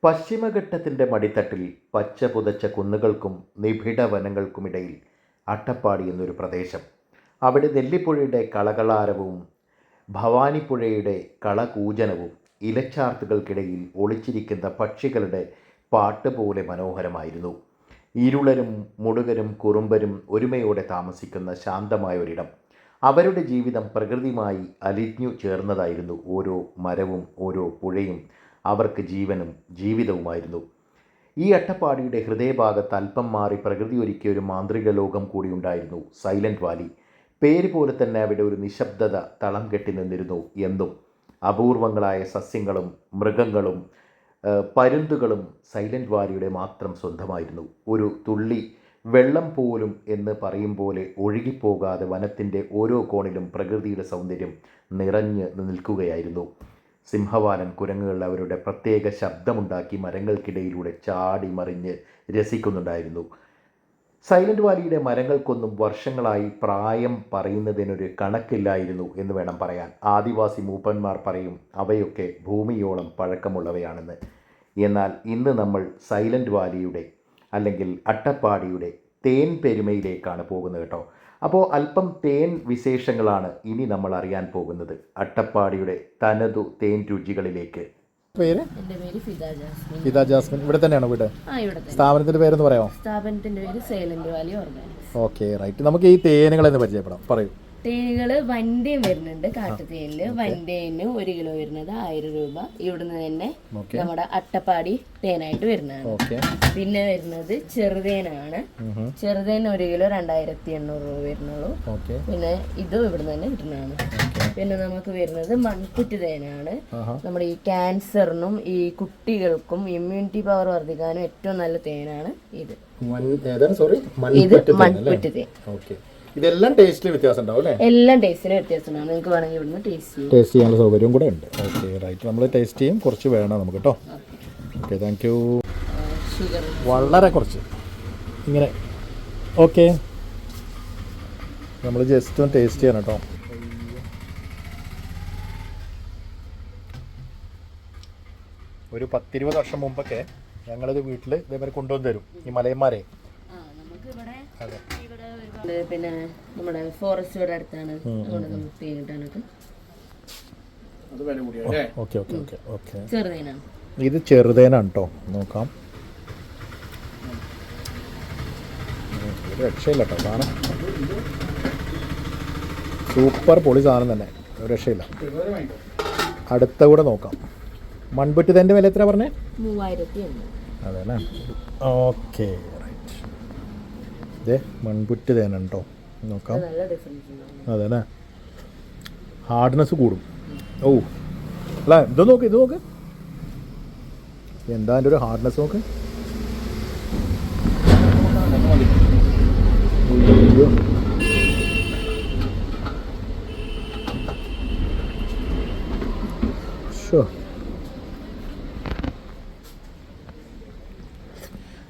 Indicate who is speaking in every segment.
Speaker 1: പശ്ചിമഘട്ടത്തിൻ്റെ മടിത്തട്ടിൽ പച്ച പുതച്ച കുന്നുകൾക്കും നിബിഡ വനങ്ങൾക്കുമിടയിൽ അട്ടപ്പാടി എന്നൊരു പ്രദേശം. അവിടെ നെല്ലിപ്പുഴയുടെ കളകളാരവും ഭവാനിപ്പുഴയുടെ കളകൂജനവും ഇലച്ചാർത്തുകൾക്കിടയിൽ ഒളിച്ചിരിക്കുന്ന പക്ഷികളുടെ പാട്ട് പോലെ മനോഹരമായിരുന്നു. ഇരുളരും മുടുകരും കുറുമ്പരും ഒരുമയോടെ താമസിക്കുന്ന ശാന്തമായ ഒരിടം. അവരുടെ ജീവിതം പ്രകൃതിയുമായി അലിഞ്ഞു ചേർന്നതായിരുന്നു. ഓരോ മരവും ഓരോ പുഴയും അവർക്ക് ജീവനും ജീവിതവുമായിരുന്നു. ഈ അട്ടപ്പാടിയുടെ ഹൃദയഭാഗത്ത് അല്പം മാറി പ്രകൃതി ഒരുക്കിയ ഒരു മാന്ത്രിക ലോകം കൂടി ഉണ്ടായിരുന്നു, സൈലൻറ്റ് വാലി. പേര് പോലെ തന്നെ അവിടെ ഒരു നിശബ്ദത തളം കെട്ടി നിന്നിരുന്നു. എന്നും അപൂർവങ്ങളായ സസ്യങ്ങളും മൃഗങ്ങളും പരുന്തുകളും സൈലൻറ്റ് വാലിയുടെ മാത്രം സ്വന്തമായിരുന്നു. ഒരു തുള്ളി വെള്ളം പോലും എന്ന് പറയും പോലെ ഒഴുകിപ്പോകാതെ വനത്തിൻ്റെ ഓരോ കോണിലും പ്രകൃതിയുടെ സൗന്ദര്യം നിറഞ്ഞ് നിൽക്കുകയായിരുന്നു. സിംഹവാലൻ കുരങ്ങുകൾ അവരുടെ പ്രത്യേക ശബ്ദമുണ്ടാക്കി മരങ്ങൾക്കിടയിലൂടെ ചാടി മറിഞ്ഞ് രസിക്കുന്നുണ്ടായിരുന്നു. സൈലൻറ്റ് വാലിയുടെ മരങ്ങൾക്കൊന്നും വർഷങ്ങളായി പ്രായം പറയുന്നതിനൊരു കണക്കില്ലായിരുന്നു എന്ന് വേണം പറയാൻ. ആദിവാസി മൂപ്പന്മാർ പറയും അവയൊക്കെ ഭൂമിയോളം പഴക്കമുള്ളവയാണെന്ന്. എന്നാൽ ഇന്ന് നമ്മൾ സൈലൻറ്റ് വാലിയുടെ അല്ലെങ്കിൽ അട്ടപ്പാടിയുടെ തേൻ പെരുമയിലേക്കാണ് പോകുന്നത് കേട്ടോ. അപ്പോൾ അല്പം തേൻ വിശേഷങ്ങളാണ് ഇനി നമ്മൾ അറിയാൻ പോകുന്നത്. അട്ടപ്പാടിയുടെ തനതു തേൻ രുചികളിലേക്ക്.
Speaker 2: പേര്?
Speaker 3: എൻ്റെ പേര്
Speaker 2: ഫിദ ജാസ്മിൻ. ഇവിടെ തന്നെയാണോ വീട്? സ്ഥാപനത്തിന്റെ പേരെന്ന് പറയാമോ?
Speaker 3: സ്ഥാപനത്തിന്റെ പേര് silent valley organics.
Speaker 2: Okay, right. നമുക്ക് ഈ തേനുകളെന്ന് പരിചയപ്പെടാം, പറയൂ.
Speaker 3: തേനുകള് വൻതേൻ വരുന്നുണ്ട്. കാട്ടുതേനില് വൻതേന് 1 കിലോ വരുന്നത് 1000 രൂപ. ഇവിടുന്ന് തന്നെ നമ്മുടെ അട്ടപ്പാടി തേനായിട്ട് വരുന്നതാണ്. പിന്നെ വരുന്നത് ചെറുതേനാണ്. ചെറുതേന് 1 കിലോ 2800 രൂപ വരുന്നുള്ളൂ. പിന്നെ ഇതും ഇവിടുന്ന് തന്നെ കിട്ടുന്നതാണ്. പിന്നെ നമുക്ക് വരുന്നത് മൺകുറ്റി തേനാണ്. നമ്മുടെ ഈ ക്യാൻസറിനും ഈ കുട്ടികൾക്കും ഇമ്മ്യൂണിറ്റി പവർ വർദ്ധിക്കാനും ഏറ്റവും നല്ല തേനാണ് ഇത്. മൺകുറ്റി തേൻ.
Speaker 2: ഇതെല്ലാം ടേസ്റ്റിൽ വ്യത്യാസം ഉണ്ടാവും അല്ലേ?
Speaker 3: എല്ലാം ടേസ്റ്റിന് വ്യത്യാസമാണ്. നിങ്ങൾക്ക് വേണമെങ്കിൽ ഇവിടുന്ന് ടേസ്റ്റ്
Speaker 2: ചെയ്യാനുള്ള സൗകര്യം കൂടെ ഉണ്ട്. Okay, right. നമ്മൾ ടേസ്റ്റ് ചെയ്യും, കുറച്ച് വേണം നമുക്ക് കേട്ടോ. Okay, thank you. വളരെ കുറച്ച് ഇങ്ങനെ. ഓക്കെ, നമ്മൾ ജസ്റ്റ് ഒന്ന് ടേസ്റ്റ് ചെയ്യണം കേട്ടോ. ഒരു 10-20 വർഷം മുമ്പൊക്കെ ഞങ്ങളിത് വീട്ടിൽ ഇതേമാതിരി കൊണ്ടുവന്ന് തരും ഈ മലയന്മാരെ. അതെ,
Speaker 3: പിന്നെ നമ്മുടെ ഫോറസ്റ്റ് ഇവിടെ അടുത്താണ്. തേൻ കിട്ടാനൊക്കെ ചെറുതേനാണ്.
Speaker 2: ഇത് ചെറുതേനാണ് കേട്ടോ. നോക്കാം, രക്ഷയില്ല കേട്ടോ സാധനം. സൂപ്പർ പൊളി സാധനം തന്നെ, രക്ഷയില്ല. അടുത്ത കൂടെ നോക്കാം. മൺപുറ്റി തേൻ്റെ വില എത്ര പറഞ്ഞേ?
Speaker 3: 3800.
Speaker 2: അതെ അല്ലേ? Okay, right. ഇതേ മൺപുറ്റി തേനുണ്ടോ, നോക്കാം. അതെ അല്ലേ? ഹാർഡ്നെസ് കൂടും. ഓ അല്ല, ഇത് നോക്ക് എന്താ എൻ്റെ ഒരു ഹാർഡ്നെസ് നോക്ക്.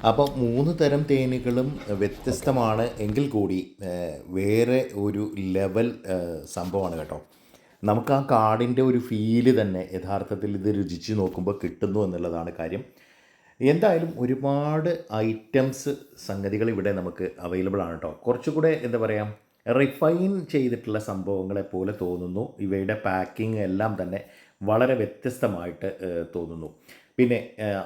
Speaker 1: അപ്പം 3 തരം തേനുകളും വ്യത്യസ്തമാണ് എങ്കിൽ കൂടി വേറെ ഒരു ലെവൽ സംഭവമാണ് കേട്ടോ. നമുക്ക് ആ കാടിൻ്റെ ഒരു ഫീല് തന്നെ യഥാർത്ഥത്തിൽ ഇത് രുചിച്ച് നോക്കുമ്പോൾ കിട്ടുന്നു എന്നുള്ളതാണ് കാര്യം. എന്തായാലും ഒരുപാട് ഐറ്റംസ് സംഗതികൾ ഇവിടെ നമുക്ക് അവൈലബിൾ ആണ് കേട്ടോ. കുറച്ചുകൂടെ എന്താ പറയുക, റിഫൈൻ ചെയ്തിട്ടുള്ള സംഭവങ്ങളെ പോലെ തോന്നുന്നു. ഇവയുടെ പാക്കിംഗ് എല്ലാം തന്നെ വളരെ വ്യത്യസ്തമായിട്ട് തോന്നുന്നു. പിന്നെ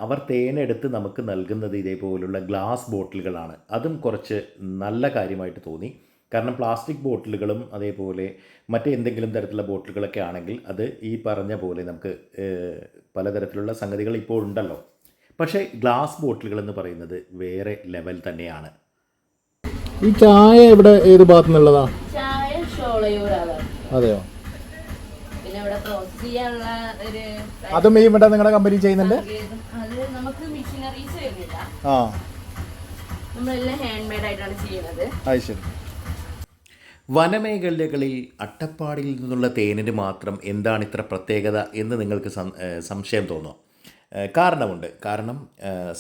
Speaker 1: അവർ തേനെടുത്ത് നമുക്ക് നൽകുന്നത് ഇതേപോലുള്ള ഗ്ലാസ് ബോട്ടിലുകളാണ്. അതും കുറച്ച് നല്ല കാര്യമായിട്ട് തോന്നി. കാരണം പ്ലാസ്റ്റിക് ബോട്ടിലുകളും അതേപോലെ മറ്റെന്തെങ്കിലും തരത്തിലുള്ള ബോട്ടിലുകളൊക്കെ ആണെങ്കിൽ അത് ഈ പറഞ്ഞ പോലെ നമുക്ക് പലതരത്തിലുള്ള സംഗതികൾ ഇപ്പോൾ ഉണ്ടല്ലോ. പക്ഷേ ഗ്ലാസ് ബോട്ടിലുകൾ എന്ന് പറയുന്നത് വേറെ ലെവൽ തന്നെയാണ്.
Speaker 2: ഈ ചായ ഇവിടെ ഏത് ഭാഗത്തു നിന്നുള്ളതാ?
Speaker 3: ചായ ഷോളയൂരാണ്.
Speaker 2: അതെയോ?
Speaker 3: പിന്നെ ഇവിടെ പ്രോസസ് ചെയ്യാനുള്ള ഒരു
Speaker 2: അതും ഈ ഇവിടെ നിങ്ങളുടെ കമ്പനി ചെയ്യുന്നുണ്ട്?
Speaker 3: അത് നമുക്ക് മെഷീനറീസ് വരുന്നില്ല.
Speaker 2: ആ,
Speaker 3: നമ്മളെല്ലാം ഹാൻഡ് മെയ്ഡ് ആയിട്ടാണ് ചെയ്യുന്നത്.
Speaker 2: അത് ശരി.
Speaker 1: വനമേഖലകളിൽ അട്ടപ്പാടിയിൽ നിന്നുള്ള തേനിന് മാത്രം എന്താണ് ഇത്ര പ്രത്യേകത എന്ന് നിങ്ങൾക്ക് സംശയം തോന്നുമോ? കാരണമുണ്ട്. കാരണം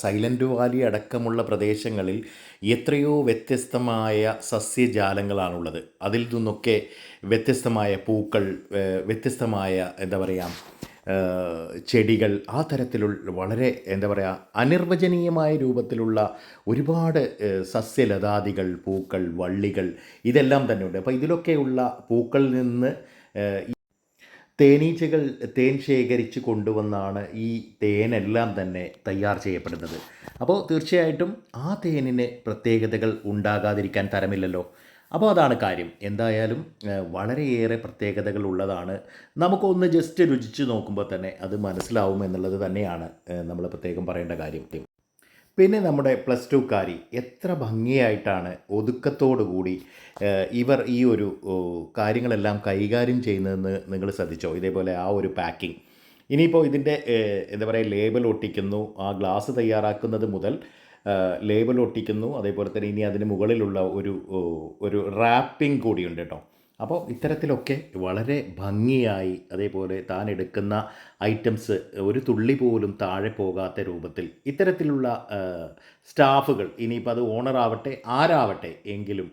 Speaker 1: സൈലൻറ്റ് വാലി അടക്കമുള്ള പ്രദേശങ്ങളിൽ എത്രയോ വ്യത്യസ്തമായ സസ്യജാലങ്ങളാണുള്ളത്. അതിൽ നിന്നൊക്കെ വ്യത്യസ്തമായ പൂക്കൾ, വ്യത്യസ്തമായ എന്താ പറയുക ചെടികൾ, ആ തരത്തിലുള്ള വളരെ എന്താ പറയുക അനിർവചനീയമായ രൂപത്തിലുള്ള ഒരുപാട് സസ്യലതാദികൾ, പൂക്കൾ, വള്ളികൾ ഇതെല്ലാം തന്നെ ഉണ്ട്. അപ്പോൾ ഇതിലൊക്കെയുള്ള പൂക്കളിൽ നിന്ന് തേനീച്ചകൾ തേൻ ശേഖരിച്ച് കൊണ്ടുവന്നാണ് ഈ തേനെല്ലാം തന്നെ തയ്യാർ ചെയ്യപ്പെടുന്നത്. അപ്പോൾ തീർച്ചയായിട്ടും ആ തേനിന് പ്രത്യേകതകൾ ഉണ്ടാകാതിരിക്കാൻ തരമില്ലല്ലോ. അപ്പോൾ അതാണ് കാര്യം. എന്തായാലും വളരെയേറെ പ്രത്യേകതകൾ ഉള്ളതാണ്. നമുക്കൊന്ന് ജസ്റ്റ് രുചിച്ച് നോക്കുമ്പോൾ തന്നെ അത് മനസ്സിലാവും എന്നുള്ളത് തന്നെയാണ് നമ്മൾ പ്രത്യേകം പറയേണ്ട കാര്യം. പിന്നെ നമ്മുടെ പ്ലസ് ടുക്കാരി എത്ര ഭംഗിയായിട്ടാണ് ഒതുക്കത്തോടുകൂടി ഇവർ ഈ ഒരു കാര്യങ്ങളെല്ലാം കൈകാര്യം ചെയ്യുന്നതെന്ന് നിങ്ങൾ ശ്രദ്ധിച്ചോ? ഇതേപോലെ ആ ഒരു പാക്കിംഗ്. ഇനിയിപ്പോൾ ഇതിൻ്റെ എന്താ പറയുക ലേബൽ ഒട്ടിക്കുന്നു, ആ ഗ്ലാസ് തയ്യാറാക്കുന്നത് മുതൽ ലേബൽ ഒട്ടിക്കുന്നു, അതേപോലെ തന്നെ ഇനി അതിന് മുകളിലുള്ള ഒരു റാപ്പിംഗ് കൂടിയുണ്ട് കേട്ടോ. അപ്പോൾ ഇത്തരത്തിലൊക്കെ വളരെ ഭംഗിയായി, അതേപോലെ താൻ എടുക്കുന്ന ഐറ്റംസ് ഒരു തുള്ളി പോലും താഴെ പോകാത്ത രൂപത്തിൽ ഇത്തരത്തിലുള്ള സ്റ്റാഫുകൾ, ഇനിയിപ്പോൾ അത് ഓണറാവട്ടെ ആരാവട്ടെ എങ്കിലും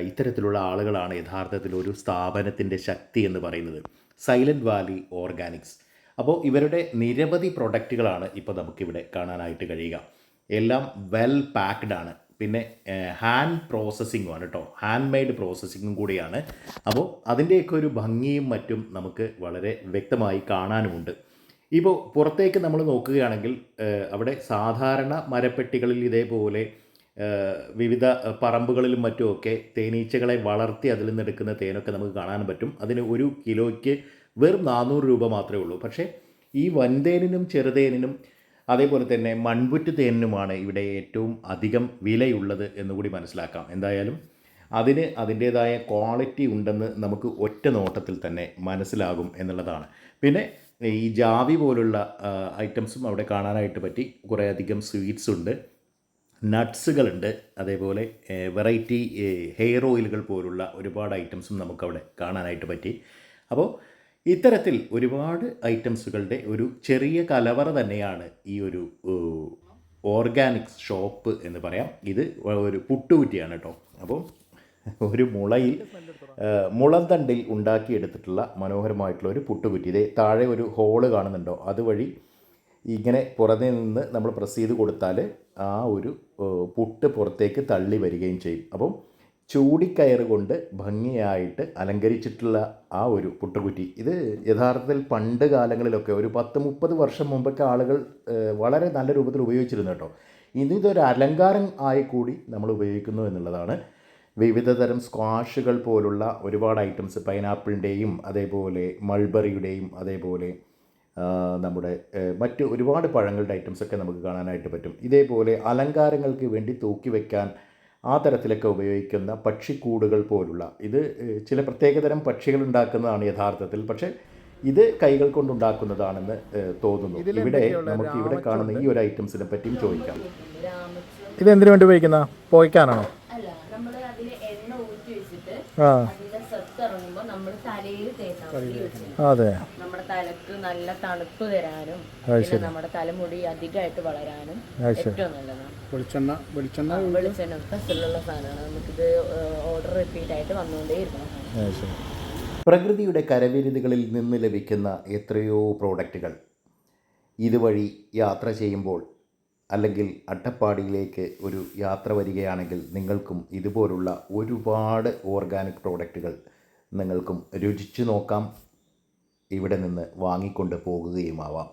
Speaker 1: ഇത്തരത്തിലുള്ള ആളുകളാണ് യഥാർത്ഥത്തിൽ ഒരു സ്ഥാപനത്തിൻ്റെ ശക്തി എന്ന് പറയുന്നത്. Silent Valley Organics. അപ്പോൾ ഇവരുടെ നിരവധി പ്രൊഡക്റ്റുകളാണ് ഇപ്പോൾ നമുക്കിവിടെ കാണാനായിട്ട് കഴിയുക. എല്ലാം വെൽ പാക്ക്ഡ് ആണ്. പിന്നെ ഹാൻഡ് പ്രോസസ്സിങ്ങും ആണ് കേട്ടോ, ഹാൻഡ് മെയ്ഡ് പ്രോസസ്സിങ്ങും കൂടിയാണ്. അപ്പോൾ അതിൻ്റെയൊക്കെ ഒരു ഭംഗിയും മറ്റും നമുക്ക് വളരെ വ്യക്തമായി കാണാനുമുണ്ട്. ഇപ്പോൾ പുറത്തേക്ക് നമ്മൾ നോക്കുകയാണെങ്കിൽ അവിടെ സാധാരണ മരപ്പെട്ടികളിൽ ഇതേപോലെ വിവിധ പറമ്പുകളിലും മറ്റുമൊക്കെ തേനീച്ചകളെ വളർത്തി അതിൽ നിന്ന് എടുക്കുന്ന തേനൊക്കെ നമുക്ക് കാണാൻ പറ്റും. അതിന് 1 കിലോയ്ക്ക് വെറും 400 രൂപ മാത്രമേ ഉള്ളൂ. പക്ഷേ ഈ വൻതേനിനും ചെറുതേനിനും അതേപോലെ തന്നെ മൺപുറ്റ് തേനിനുമാണ് ഇവിടെ ഏറ്റവും അധികം വിലയുള്ളത് എന്നുകൂടി മനസ്സിലാക്കാം. എന്തായാലും അതിന് അതിൻ്റേതായ ക്വാളിറ്റി ഉണ്ടെന്ന് നമുക്ക് ഒറ്റ നോട്ടത്തിൽ തന്നെ മനസ്സിലാകും എന്നുള്ളതാണ്. പിന്നെ ഈ ജാവി പോലുള്ള ഐറ്റംസും അവിടെ കാണാനായിട്ട് പറ്റി. കുറേയധികം സ്വീറ്റ്സ് ഉണ്ട്, നട്ട്സുകളുണ്ട്, അതേപോലെ വെറൈറ്റി ഹെയർ ഓയിലുകൾ പോലുള്ള ഒരുപാട് ഐറ്റംസും നമുക്കവിടെ കാണാനായിട്ട് പറ്റി. അപ്പോൾ ഇത്തരത്തിൽ ഒരുപാട് ഐറ്റംസുകളുടെ ഒരു ചെറിയ കലവറ തന്നെയാണ് ഈ ഒരു ഓർഗാനിക്സ് ഷോപ്പ് എന്ന് പറയാം. ഇത് ഒരു പുട്ടുകുറ്റിയാണ് കേട്ടോ. അപ്പോൾ ഒരു മുളന്തണ്ടിൽ ഉണ്ടാക്കിയെടുത്തിട്ടുള്ള മനോഹരമായിട്ടുള്ള ഒരു പുട്ടുകുറ്റി. ഇതേ താഴെ ഒരു ഹോള് കാണുന്നുണ്ടോ? അതുവഴി ഇങ്ങനെ പുറമേ നിന്ന് നമ്മൾ പ്രസ് ചെയ്ത് കൊടുത്താൽ ആ ഒരു പുട്ട് പുറത്തേക്ക് തള്ളി വരികയും ചെയ്യും. അപ്പം ചൂടിക്കയറ് കൊണ്ട് ഭംഗിയായിട്ട് അലങ്കരിച്ചിട്ടുള്ള ആ ഒരു പുട്ടുകുറ്റി, ഇത് യഥാർത്ഥത്തിൽ പണ്ട് കാലങ്ങളിലൊക്കെ ഒരു 10-30 വർഷം മുമ്പൊക്കെ ആളുകൾ വളരെ നല്ല രൂപത്തിൽ ഉപയോഗിച്ചിരുന്നു കേട്ടോ. ഇതൊരു അലങ്കാരം ആയി കൂടി നമ്മൾ ഉപയോഗിക്കുന്നു എന്നുള്ളതാണ്. വിവിധ തരം സ്ക്വാഷുകൾ പോലുള്ള ഒരുപാട് ഐറ്റംസ്, പൈനാപ്പിളിൻ്റെയും അതേപോലെ മൾബറിയുടെയും അതേപോലെ നമ്മുടെ മറ്റ് ഒരുപാട് പഴങ്ങളുടെ ഐറ്റംസൊക്കെ നമുക്ക് കാണാനായിട്ട് പറ്റും. ഇതേപോലെ അലങ്കാരങ്ങൾക്ക് വേണ്ടി തൂക്കി വയ്ക്കാൻ ആ തരത്തിലൊക്കെ ഉപയോഗിക്കുന്ന പക്ഷിക്കൂടുകൾ പോലുള്ള, ഇത് ചില പ്രത്യേകതരം പക്ഷികൾ ഉണ്ടാക്കുന്നതാണ് യഥാർത്ഥത്തിൽ, പക്ഷേ ഇത് കൈകൾ കൊണ്ടുണ്ടാക്കുന്നതാണെന്ന് തോന്നുന്നു. ഇവിടെ നമുക്ക് ഇവിടെ കാണുന്ന ഈ ഒരു ഐറ്റംസിനെ പറ്റിയും ചോദിക്കാം.
Speaker 2: ഇത് എന്തിനു വേണ്ടി ഉപയോഗിക്കുന്ന? പോയിക്കാനാണോ?
Speaker 3: അല്ല, നമ്മൾ അതിൽ എണ്ണ ഊറ്റി വെച്ചിട്ട് അതിന്റെ സത്ത് ഇറങ്ങുമ്പോൾ നമ്മൾ തലയിൽ തേക്കാൻ വേണ്ടി വെച്ചിട്ടുണ്ട്.
Speaker 2: അതെ,
Speaker 3: നമ്മുടെ തലക്ക് നല്ല തണുപ്പ് തരാനും നമ്മുടെ തലമുടി അധികമായിട്ട് വളരാനും ഏറ്റവും നല്ലതാണ്. വെളിച്ചെണ്ണ ഫസ്റ്റിലുള്ള സാധനമാണ്. നമുക്കിത് ഓർഡർ റിപ്പീറ്റ് ആയിട്ട് വന്നുകൊണ്ടേ ഇരിക്കണം.
Speaker 1: പ്രകൃതിയുടെ കരവിരുതുകളിൽ നിന്ന് ലഭിക്കുന്ന എത്രയോ പ്രോഡക്റ്റുകൾ ഇതുവഴി യാത്ര ചെയ്യുമ്പോൾ, അല്ലെങ്കിൽ അട്ടപ്പാടിയിലേക്ക് ഒരു യാത്ര വരികയാണെങ്കിൽ നിങ്ങൾക്കും ഇതുപോലുള്ള ഒരുപാട് ഓർഗാനിക് പ്രോഡക്റ്റുകൾ നിങ്ങൾക്കും രുചിച്ചു നോക്കാം. ഇവിടെ നിന്ന് വാങ്ങിക്കൊണ്ട് പോകുകയുമാവാം.